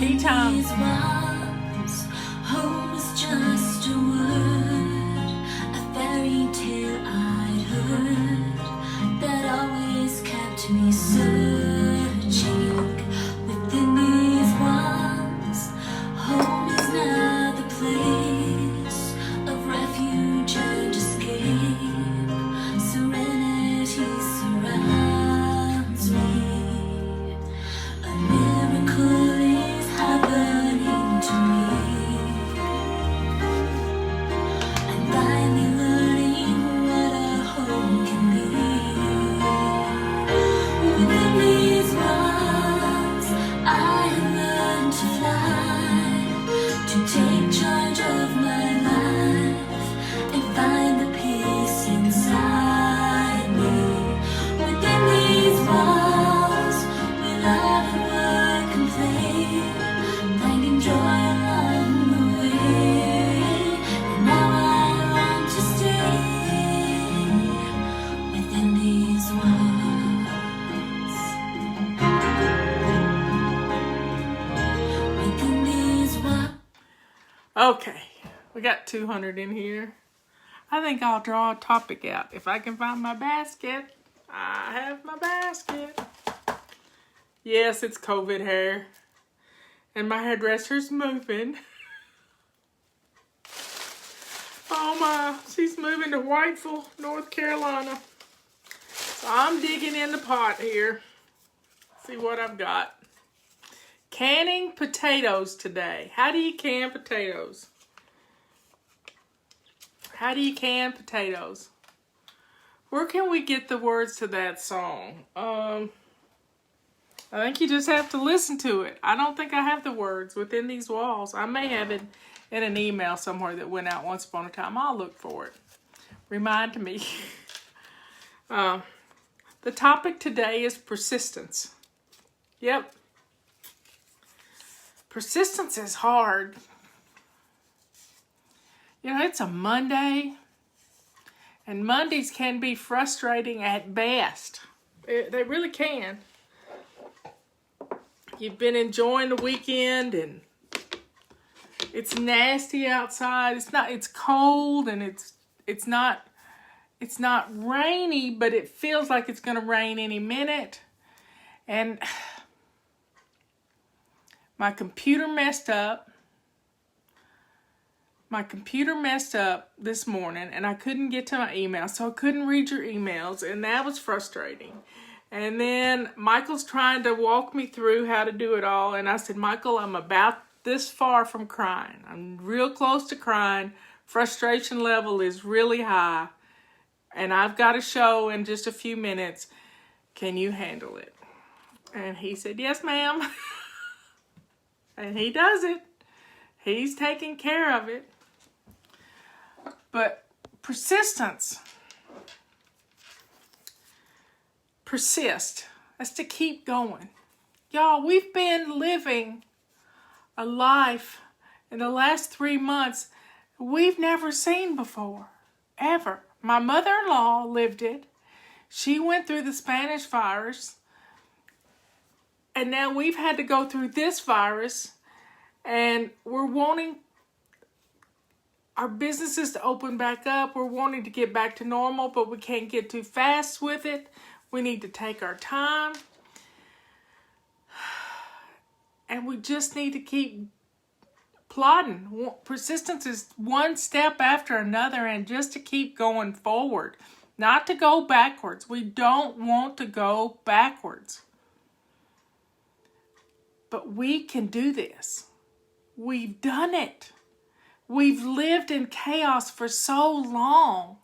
Anytime. Home is just a word, a fairy tale I'd heard that always kept me searching within these walls. Home is now the place of refuge and escape. Serenity surrounds me. A miracle is happening to me. I'm finally learning what a home can be. Within these walls, I have learned to fly, to take charge of my life and find the peace inside me. Within these walls, we love and work and play, finding joy along the way. And now I want to stay within these walls. Within these walls. Okay, we got 200 in here. I think I'll draw a topic out. If I can find my basket, I have my basket. Yes, it's COVID hair. And my hairdresser's moving. Oh my, she's moving to Whiteville, North Carolina. So I'm digging in the pot here. See what I've got. Canning potatoes today. How do you can potatoes? How do you can potatoes? Where can we get the words to that song? I think you just have to listen to it. I don't think I have the words within these walls. I may have it in an email somewhere that went out once upon a time. I'll look for it. Remind me. The topic today is persistence. Yep. Persistence is hard. You know, it's a Monday, and Mondays can be frustrating at best. They really can. You've been enjoying the weekend, and it's nasty outside. It's cold, and it's not rainy, but it feels like it's going to rain any minute. And my computer messed up. My computer messed up this morning, and I couldn't get to my email, so I couldn't read your emails, and that was frustrating. And then Michael's trying to walk me through how to do it all, and I said, Michael, I'm about this far from crying. I'm real close to crying. Frustration level is really high, and I've got a show in just a few minutes. Can you handle it? And he said, yes, ma'am. And he does it. He's taking care of it. But persistence. Persist. That's to keep going. Y'all, we've been living a life in the last 3 months we've never seen before. Ever. My mother-in-law lived it. She went through the Spanish virus. And now we've had to go through this virus. And we're wanting our businesses to open back up. We're wanting to get back to normal, but we can't get too fast with it. We need to take our time. And we just need to keep plodding. Persistence is one step after another, and just to keep going forward. Not to go backwards. We don't want to go backwards. But we can do this. We've done it. We've lived in chaos for so long.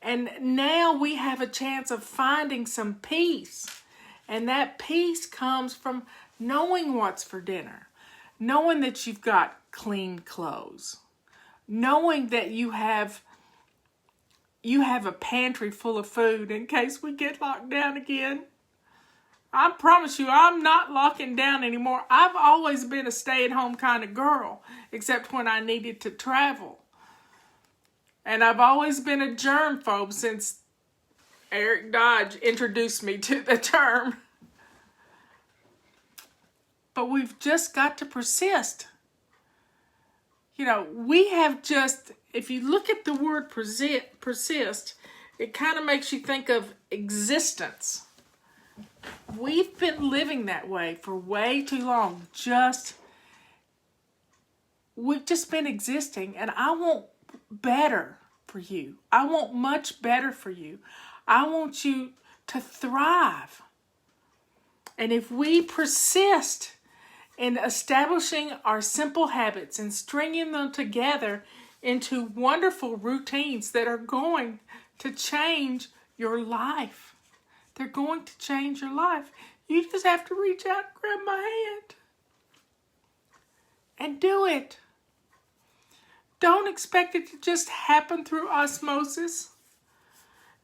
And now we have a chance of finding some peace. And that peace comes from knowing what's for dinner. Knowing that you've got clean clothes. Knowing that you have a pantry full of food in case we get locked down again. I promise you, I'm not locking down anymore. I've always been a stay-at-home kind of girl, except when I needed to travel. And I've always been a germphobe since Eric Dodge introduced me to the term. but we've just got to persist. You know, we have just, if you look at the word persist, it kind of makes you think of existence. We've been living that way for way too long. We've just been existing, and I want better for you. I want much better for you. I want you to thrive. And if we persist in establishing our simple habits and stringing them together into wonderful routines that are going to change your life. They're going to change your life. You just have to reach out and grab my hand. And do it. Don't expect it to just happen through osmosis.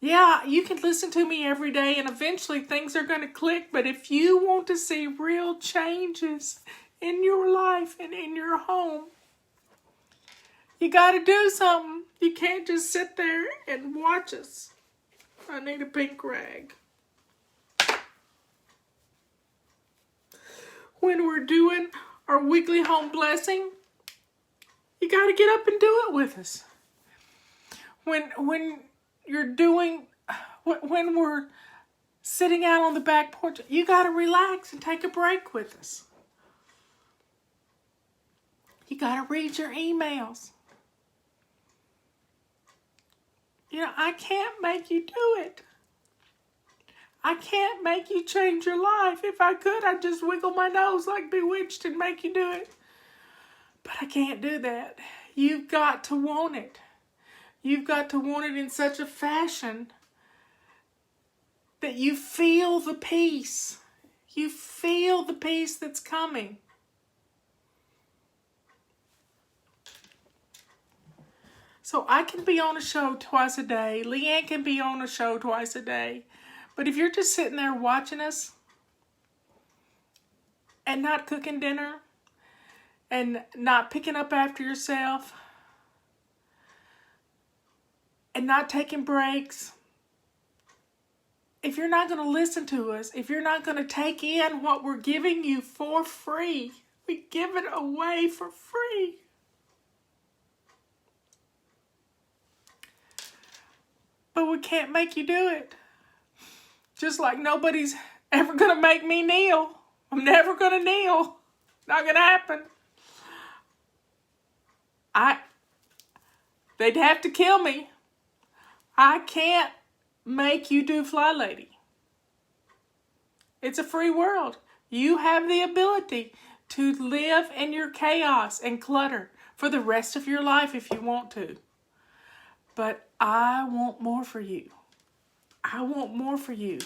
Yeah, you can listen to me every day and eventually things are going to click. But if you want to see real changes in your life and in your home, you got to do something. You can't just sit there and watch us. I need a pink rag. When we're doing our weekly home blessing, you got to get up and do it with us. When we're sitting out on the back porch, you got to relax and take a break with us. You got to read your emails. You know, I can't make you do it. I can't make you change your life. If I could, I'd just wiggle my nose like Bewitched and make you do it. But I can't do that. You've got to want it. You've got to want it in such a fashion that you feel the peace. You feel the peace that's coming. So I can be on a show twice a day. Leanne can be on a show twice a day. But if you're just sitting there watching us and not cooking dinner and not picking up after yourself and not taking breaks, if you're not going to listen to us, if you're not going to take in what we're giving you for free, we give it away for free. But we can't make you do it. Just like nobody's ever going to make me kneel. I'm never going to kneel. Not going to happen. They'd have to kill me. I can't make you do Fly Lady. It's a free world. You have the ability to live in your chaos and clutter for the rest of your life if you want to. But I want more for you. I want more for you.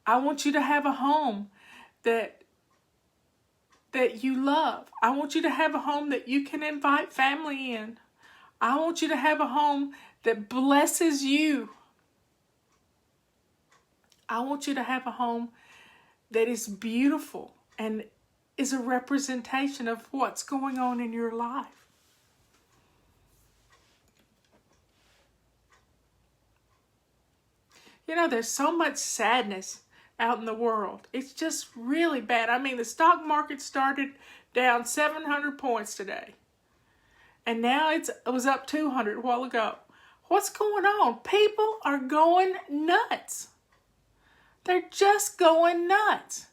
I want you to have a home that you love. I want you to have a home that you can invite family in. I want you to have a home that blesses you. I want you to have a home that is beautiful and is a representation of what's going on in your life. You know, there's so much sadness out in the world. It's just really bad. I mean, the stock market started down 700 points today. And now it was up 200 a while ago. What's going on? People are going nuts. They're just going nuts.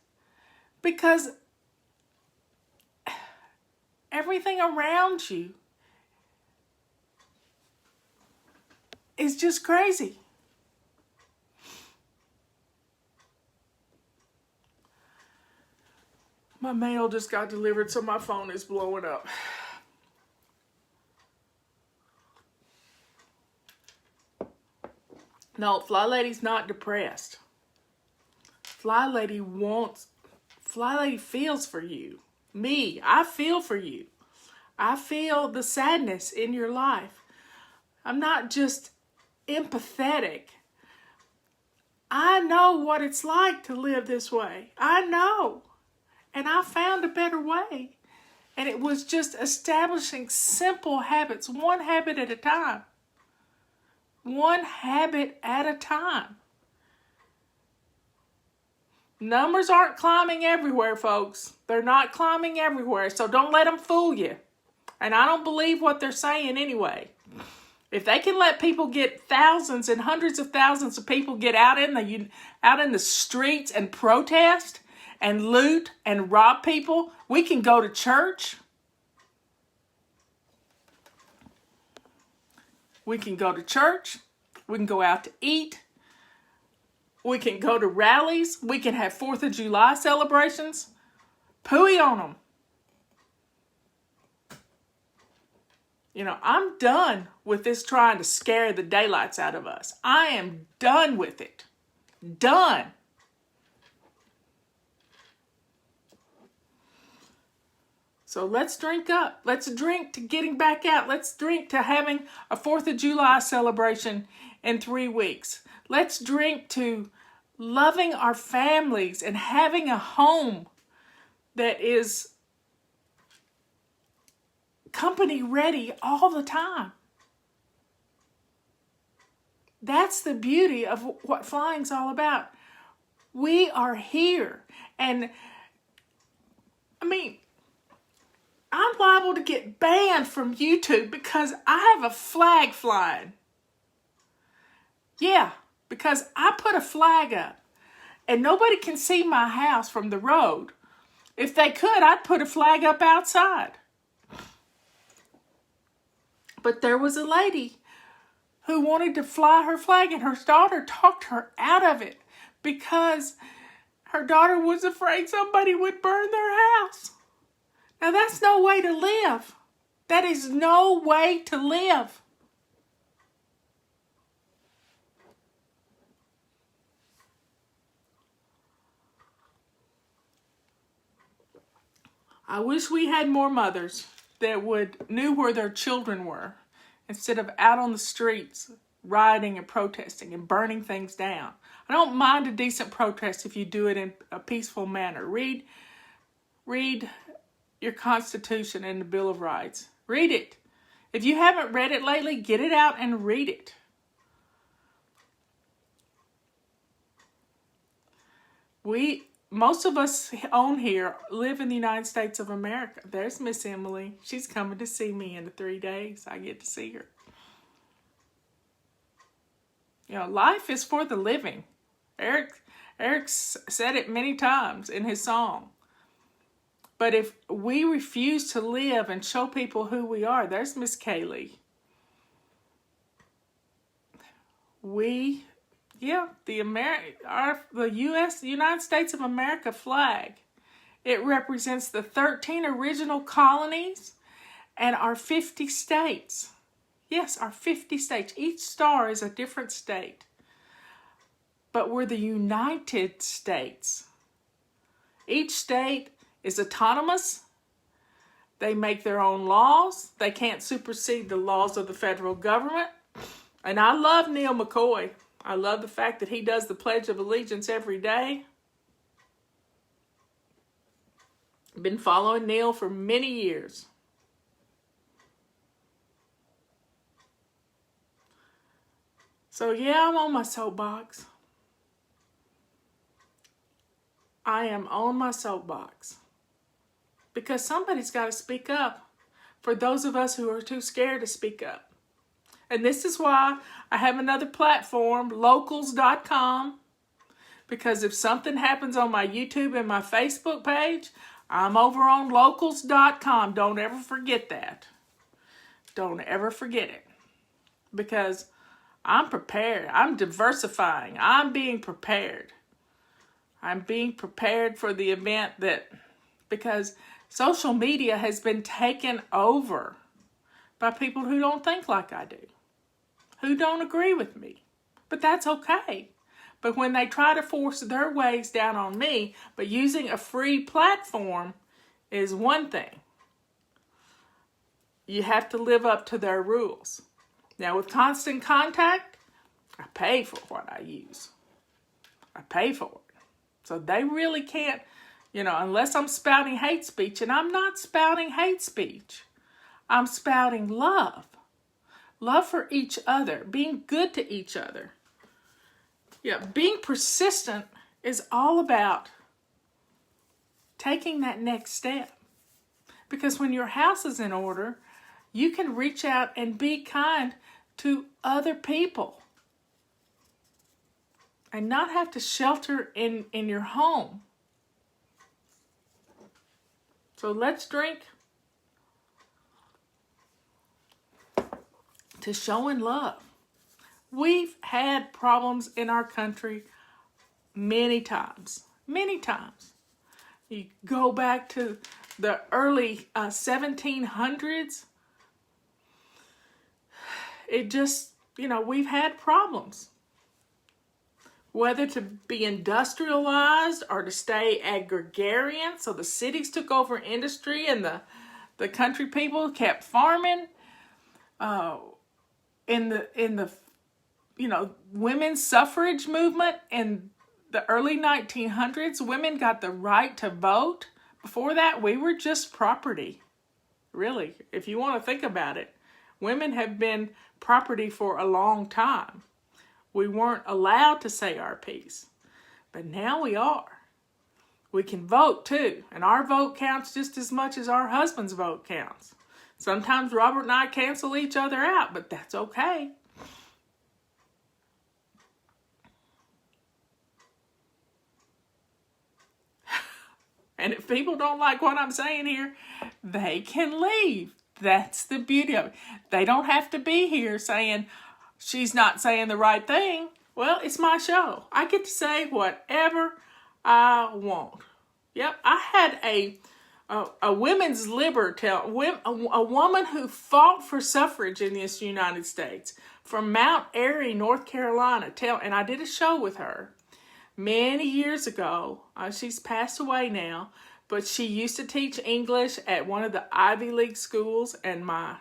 Because everything around you is just crazy. My mail just got delivered, so my phone is blowing up. No, Fly Lady's not depressed. Fly Lady feels for you. Me, I feel for you. I feel the sadness in your life. I'm not just empathetic. I know what it's like to live this way. I know. And I found a better way. And it was just establishing simple habits, one habit at a time. One habit at a time. Numbers aren't climbing everywhere, folks. They're not climbing everywhere, so don't let them fool you. And I don't believe what they're saying anyway. If they can let people get thousands and hundreds of thousands of people get out in the streets and protest and loot and rob people, we can go to church. We can go to church. We can go out to eat. We can go to rallies. We can have 4th of July celebrations. Pooey on them. You know, I'm done with this trying to scare the daylights out of us. I am done with it. Done. So let's drink up. Let's drink to getting back out. Let's drink to having a 4th of July celebration in 3 weeks. Let's drink to loving our families and having a home that is company ready all the time. That's the beauty of what flying's all about. We are here. And I mean, I'm liable to get banned from YouTube because I have a flag flying. Yeah, because I put a flag up and nobody can see my house from the road. If they could, I'd put a flag up outside. But there was a lady who wanted to fly her flag and her daughter talked her out of it because her daughter was afraid somebody would burn their house. Now that's no way to live. That is no way to live. I wish we had more mothers that knew where their children were instead of out on the streets rioting and protesting and burning things down. I don't mind a decent protest if you do it in a peaceful manner. Read your Constitution and the Bill of Rights. Read it. If you haven't read it lately, get it out and read it. Most of us on here live in the United States of America. There's Miss Emily. She's coming to see me in 3 days. I get to see her. You know, life is for the living. Eric said it many times in his song. But if we refuse to live and show people who we are, there's Miss Kaylee. The United States of America flag. It represents the 13 original colonies and our 50 states. Yes, our 50 states. Each star is a different state. But we're the United States. Each state is autonomous. They make their own laws. They can't supersede the laws of the federal government. And I love Neil McCoy. I love the fact that he does the Pledge of Allegiance every day. Been following Neil for many years. So yeah, I'm on my soapbox. I am on my soapbox. Because somebody's got to speak up for those of us who are too scared to speak up. And this is why I have another platform, locals.com. Because if something happens on my YouTube and my Facebook page, I'm over on locals.com. Don't ever forget that. Don't ever forget it. Because I'm prepared. I'm diversifying. I'm being prepared. I'm being prepared for the event because social media has been taken over by people who don't think like I do, who don't agree with me. But that's okay. But when they try to force their ways down on me, but using a free platform is one thing. You have to live up to their rules. Now with Constant Contact, I pay for what I use. I pay for it. So they really can't, unless I'm spouting hate speech, and I'm not spouting hate speech. I'm spouting love. Love for each other. Being good to each other. Yeah, being persistent is all about taking that next step. Because when your house is in order, you can reach out and be kind to other people and not have to shelter in your home. So let's drink to showing love. We've had problems in our country many times. Many times. You go back to the early 1700s. It just, we've had problems. Whether to be industrialized or to stay agrarian. So the cities took over industry and the country people kept farming. In the women's suffrage movement in the early 1900s, women got the right to vote. Before that, we were just property. Really, if you want to think about it, women have been property for a long time. We weren't allowed to say our piece, but now we are. We can vote too, and our vote counts just as much as our husband's vote counts. Sometimes Robert and I cancel each other out, but that's okay. And if people don't like what I'm saying here, they can leave. That's the beauty of it. They don't have to be here saying, she's not saying the right thing. Well, it's my show. I get to say whatever I want. Yep, I had a women's liberty, a woman who fought for suffrage in this United States from Mount Airy, North Carolina. And I did a show with her many years ago. She's passed away now, but she used to teach English at one of the Ivy League schools, and my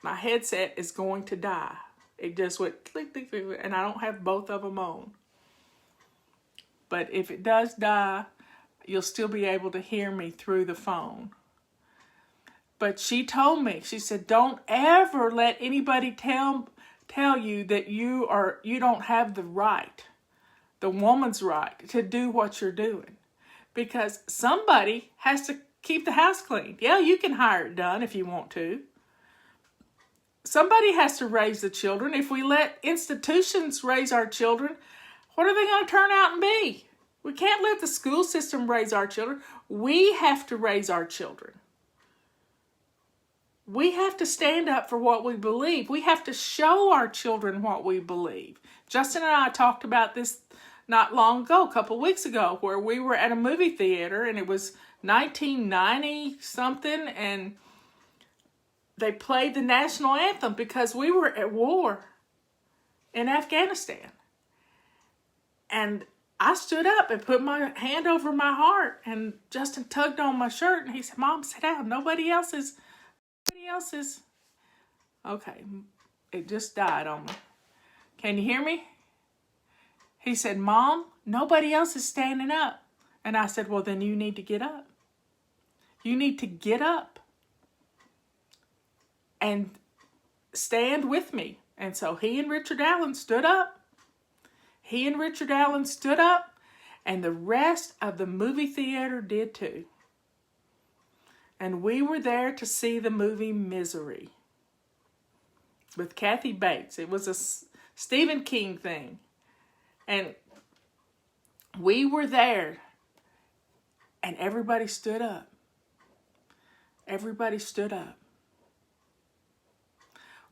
headset is going to die. It just went click, click, click, and I don't have both of them on. But if it does die, you'll still be able to hear me through the phone. But she told me, she said, don't ever let anybody tell you that you don't have the right, the woman's right, to do what you're doing. Because somebody has to keep the house clean. Yeah, you can hire it done if you want to. Somebody has to raise the children. If we let institutions raise our children, what are they going to turn out and be? We can't let the school system raise our children. We have to raise our children. We have to stand up for what we believe. We have to show our children what we believe. Justin and I talked about this not long ago, a couple weeks ago, where we were at a movie theater and it was 1990 something, and they played the national anthem because we were at war in Afghanistan. And I stood up and put my hand over my heart, and Justin tugged on my shirt and he said, Mom, sit down. Nobody else is. Okay, it just died on me. Can you hear me? He said, Mom, nobody else is standing up. And I said, well, then you need to get up. You need to get up and stand with me. And so he and Richard Allen stood up. And the rest of the movie theater did too. And we were there to see the movie Misery with Kathy Bates. It was a Stephen King thing. And we were there, and everybody stood up. Everybody stood up.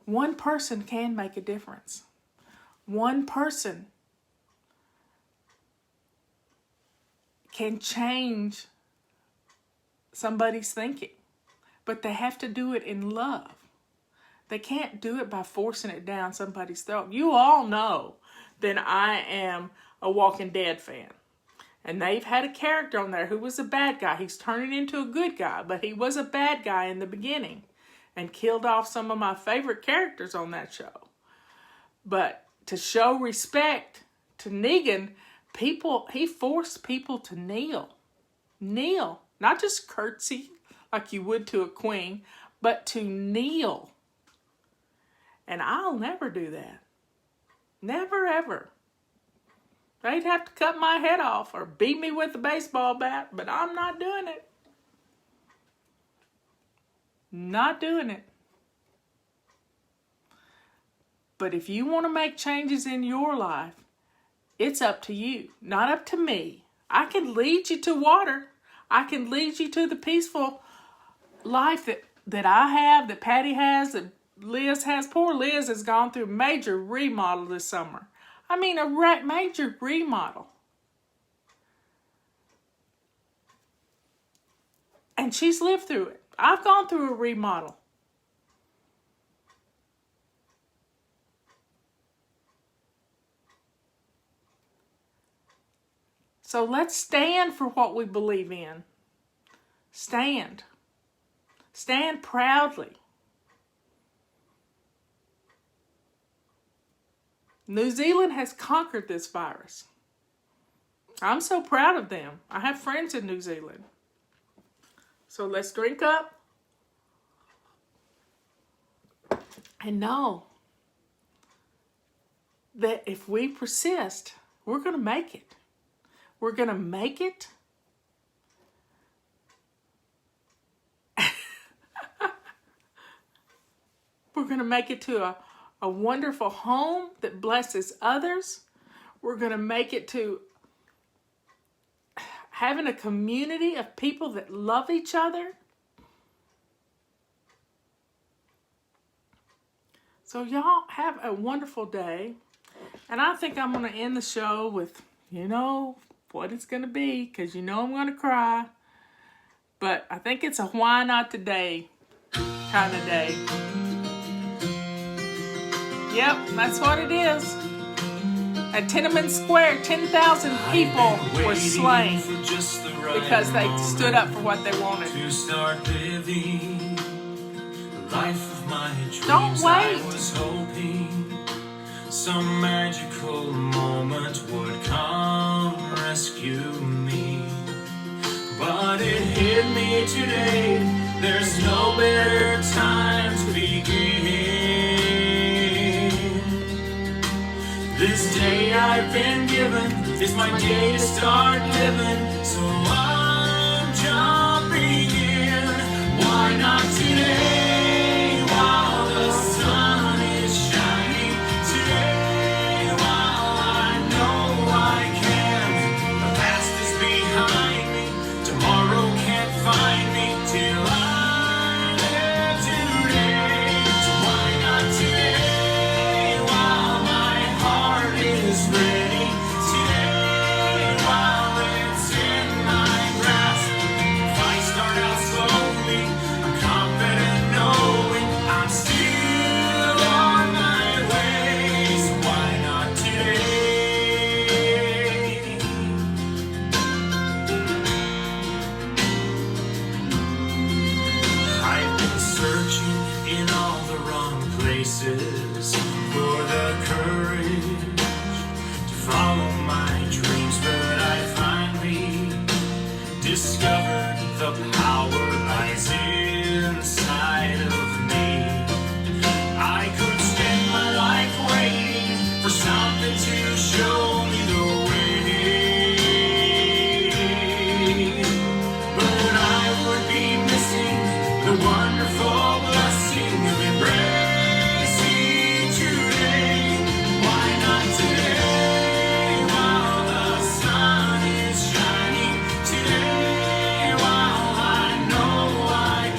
One person can make a difference. One person can change somebody's thinking, but they have to do it in love. They can't do it by forcing it down somebody's throat. You all know that I am a Walking Dead fan. And they've had a character on there who was a bad guy. He's turning into a good guy, but he was a bad guy in the beginning and killed off some of my favorite characters on that show. But to show respect to Negan, he forced people to kneel. Kneel. Not just curtsy like you would to a queen, but to kneel. And I'll never do that. Never, ever. They'd have to cut my head off or beat me with a baseball bat, but I'm not doing it. Not doing it. But if you want to make changes in your life, it's up to you, not up to me. I can lead you to water. I can lead you to the peaceful life that I have, that Patty has, that Liz has. Poor Liz has gone through a major remodel this summer. I mean, a major remodel. And she's lived through it. I've gone through a remodel. So let's stand for what we believe in. Stand. Stand proudly. New Zealand has conquered this virus. I'm so proud of them. I have friends in New Zealand. So let's drink up and know that if we persist, we're going to make it. We're going to make it. We're going to make it to a wonderful home that blesses others. We're going to make it to having a community of people that love each other. So y'all have a wonderful day. And I think I'm going to end the show with, what it's going to be, because I'm going to cry. But I think it's a why not today kind of day. Yep, that's what it is. At Tiananmen Square, 10,000 people were slain because they stood up for what they wanted. To start living the life of my dreams. Don't wait. I was hoping some magical moment would come rescue me. But it hit me today. There's no better time to begin. This day I've been given is my day to start living. So I'm jumping in. Why not today while the sun is shining? Today while I know I can. The past is behind me. Tomorrow can't find me till I live today. So why not today while my heart is ready? Today while it's in my grasp. If I start out slowly, I'm confident knowing I'm still on my way. So why not today? I've been searching in all the wrong places for the courage to follow my dreams, but I finally discovered the power lies inside of me. I could spend my life waiting for something to show me the way, but I would be missing the wonderful blessing of embracing today. Why not today while the sun is shining? Today while I know I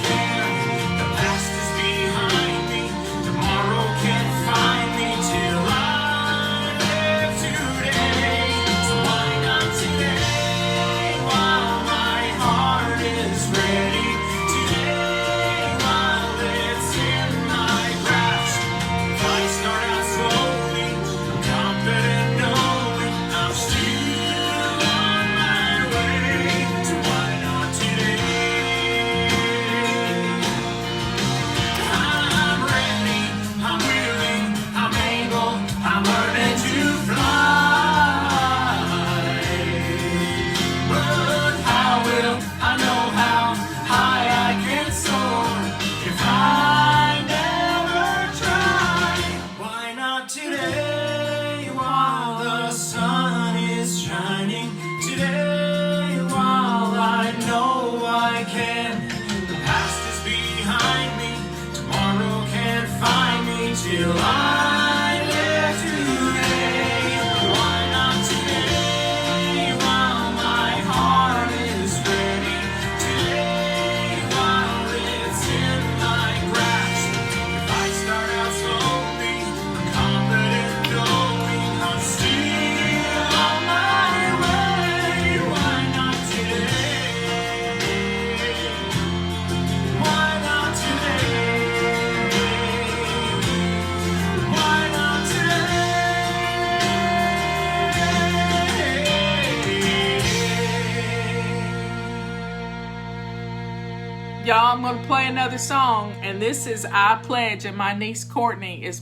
Still I live today. Why not today while my heart is ready? Today while it's in my grasp. If I start out slowly, confident knowing I'm still on my way. Why not today? Why not today? Why not today? Y'all, I'm gonna play another song, and this is "I Pledge," and my niece Courtney is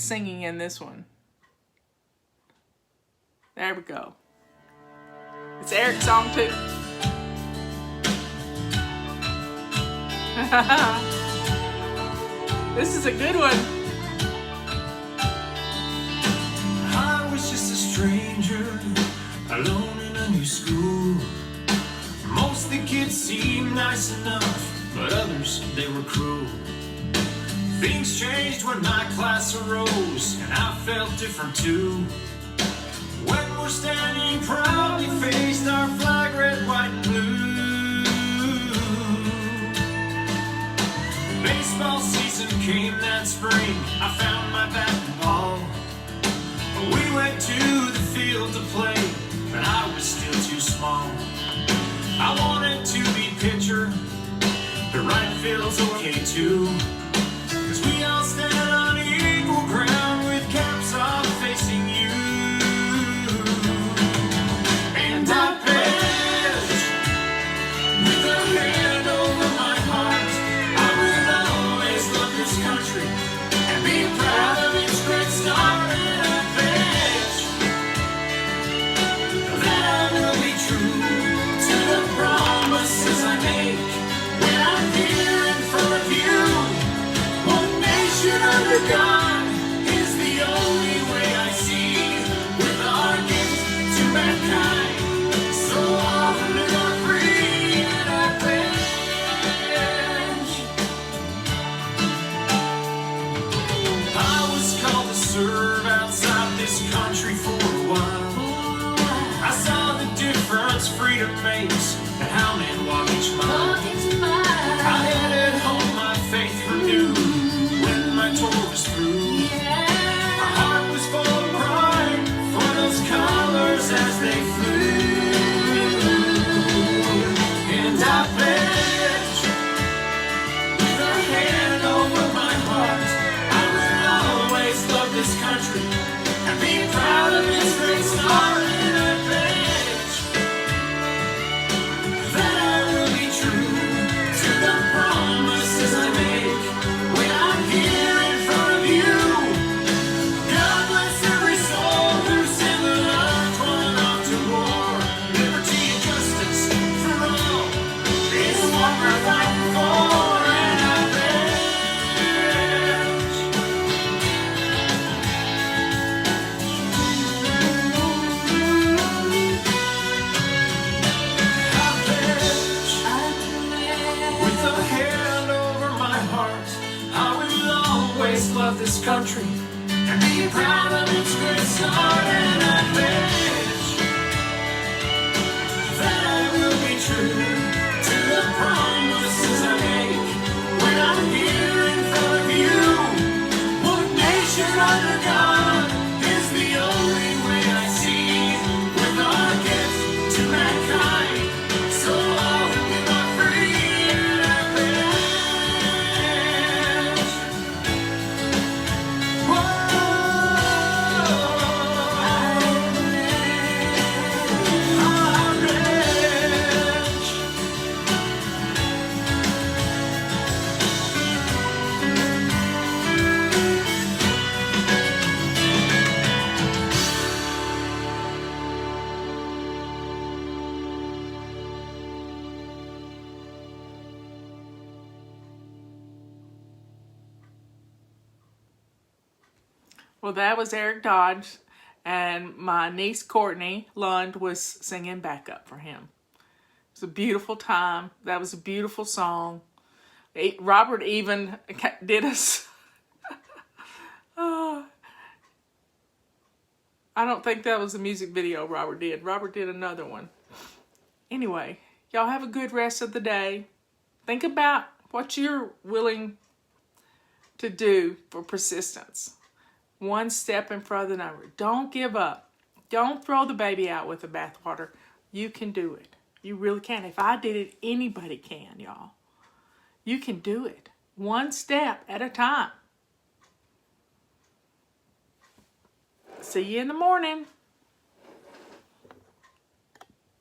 singing in this one. There we go. It's Eric's song too. This is a good one. I was just a stranger, alone in a new school. Most of the kids seemed nice enough, but others, they were cruel. Things changed when my class arose, and I felt different too. When we're standing proudly faced our flag, red, white, and blue. Baseball season came that spring, I found my bat and ball. We went to the field to play, but I was still too small. I wanted to be pitcher, but right field's okay too. 'Cause we all stand on equal ground with caps off facing you. And I pledge, with a hand over my heart, I will always love this country and be proud of its great start. And I pledge that I will be true to the promises I make when I'm here in front of you. One nation under God is the only way I see, with our gift to mankind. So all live are free, and I pledge. I was called to serve outside this country for a while. I saw the difference freedom makes and how men walk each mile. I headed home, my faith renewed when my tour was through. My heart was full of pride for those colors as they flew. And I pledge, with a hand over my heart, I will always love this country and be proud of its great start. And I pledge that I will be true to the promises I make when I'm here in front of you. God bless every soul who's in the loved one off to war. Liberty and justice for all is what we're fighting for. And I pledge. I pledge, with a hand over my heart, I will always love this country and be proud of its great start. And I pledge that I will be true to the promises I make when I'm here in front of you. One nation under God is the only way I see, with our gift to mankind. So all who are free, and I pledge. Whoa, I pledge. Well, that was Eric Dodge, and my niece Courtney Lund was singing backup for him. It was a beautiful time. That was a beautiful song. Robert even did us I don't think that was a music video Robert did. Robert did another one. Anyway, y'all have a good rest of the day. Think about what you're willing to do for persistence. One step in front of the number. Don't give up. Don't throw the baby out with the bathwater. You can do it. You really can. If I did it, anybody can, y'all. You can do it. One step at a time. See you in the morning.